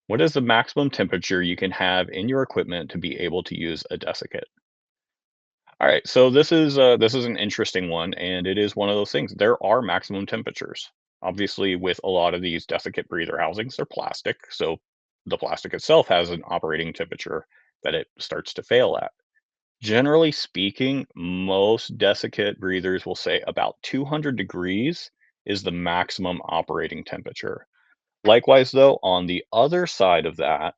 What is the maximum temperature you can have in your equipment to be able to use a desiccant? All right, so this is an interesting one, and it is one of those things. There are maximum temperatures. Obviously, with a lot of these desiccant breather housings, they're plastic, so the plastic itself has an operating temperature that it starts to fail at. Generally speaking, most desiccant breathers will say about 200 degrees is the maximum operating temperature. Likewise, though, on the other side of that,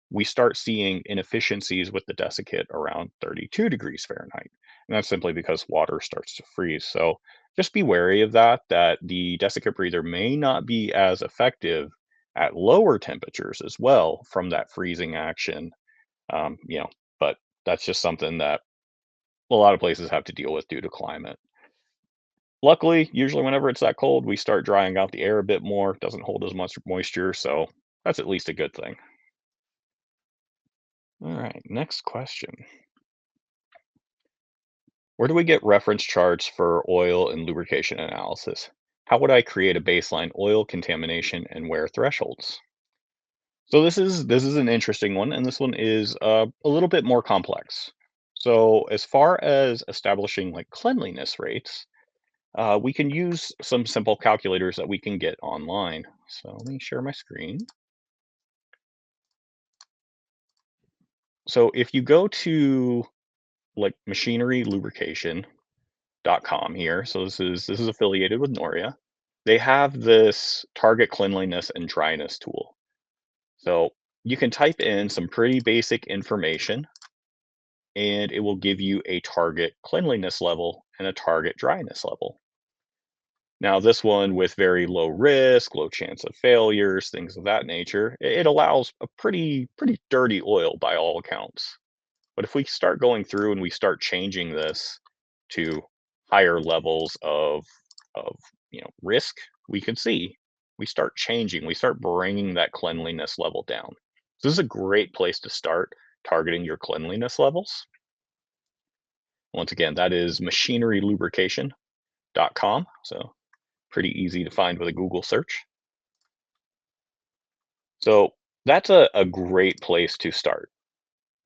we start seeing inefficiencies with the desiccant around 32 degrees Fahrenheit. And that's simply because water starts to freeze. So just be wary of that, that the desiccant breather may not be as effective at lower temperatures as well from that freezing action. Um, you know, but that's just something that a lot of places have to deal with due to climate. Luckily, usually whenever it's that cold, we start drying out the air a bit more, doesn't hold as much moisture, so that's at least a good thing. All right, next question. Where do we get reference charts for oil and lubrication analysis? How would I create a baseline oil contamination and wear thresholds? So this is an interesting one, and this one is a little bit more complex. So as far as establishing like cleanliness rates, we can use some simple calculators that we can get online. So let me share my screen. So if you go to like machinerylubrication.com here, so this is affiliated with Noria. They have this target cleanliness and dryness tool. So you can type in some pretty basic information and it will give you a target cleanliness level and a target dryness level. Now, this one with very low risk, low chance of failures, things of that nature, it allows a pretty dirty oil by all accounts. But if we start going through and we start changing this to higher levels of risk, we can see we start changing, we start bringing that cleanliness level down. So this is a great place to start targeting your cleanliness levels. Once again, that is machinerylubrication.com. So pretty easy to find with a Google search. So that's a great place to start.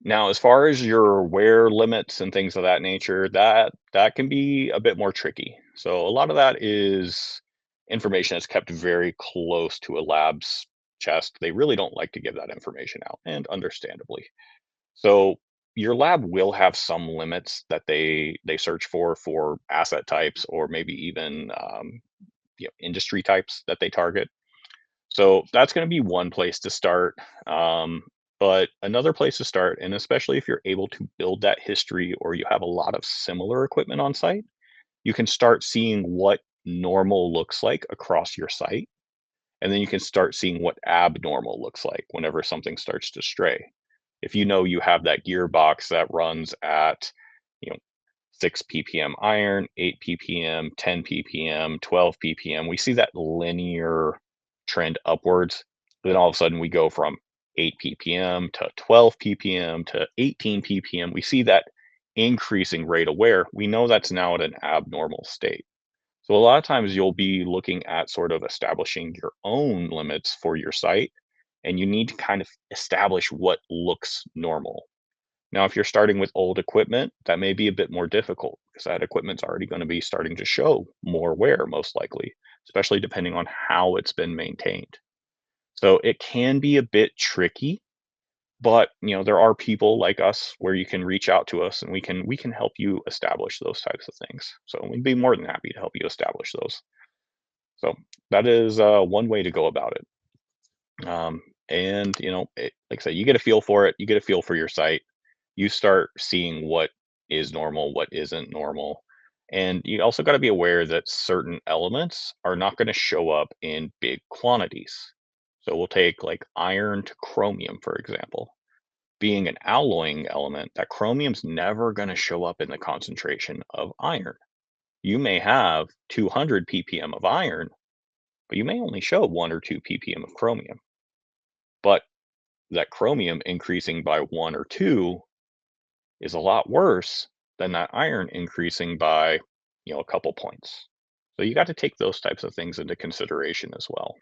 Now, as far as your wear limits and things of that nature, that can be a bit more tricky. So a lot of that is information that's kept very close to a lab's chest. They really don't like to give that information out, and understandably. So your lab will have some limits that they search for asset types or maybe even industry types that they target. So that's going to be one place to start. But another place to start, and especially if you're able to build that history or you have a lot of similar equipment on site, you can start seeing what normal looks like across your site. And then you can start seeing what abnormal looks like whenever something starts to stray. If you know you have that gearbox that runs at, you know, 6 ppm iron, 8 ppm, 10 ppm, 12 ppm. We see that linear trend upwards. Then all of a sudden we go from 8 ppm to 12 ppm to 18 ppm. We see that increasing rate of wear. We know that's now at an abnormal state. So a lot of times you'll be looking at sort of establishing your own limits for your site, and you need to kind of establish what looks normal. Now, if you're starting with old equipment, that may be a bit more difficult because that equipment's already going to be starting to show more wear, most likely, especially depending on how it's been maintained. So it can be a bit tricky, but there are people like us where you can reach out to us and we can help you establish those types of things. So we'd be more than happy to help you establish those. So that is one way to go about it. And like I said, you get a feel for it, you get a feel for your site, you start seeing what is normal, what isn't normal. And you also got to be aware that certain elements are not going to show up in big quantities. So we'll take like iron to chromium, for example. Being an alloying element, that chromium's never going to show up in the concentration of iron. You may have 200 ppm of iron, but you may only show 1 or 2 ppm of chromium. But that chromium increasing by 1 or 2 is a lot worse than that iron increasing by, a couple points. So you got to take those types of things into consideration as well.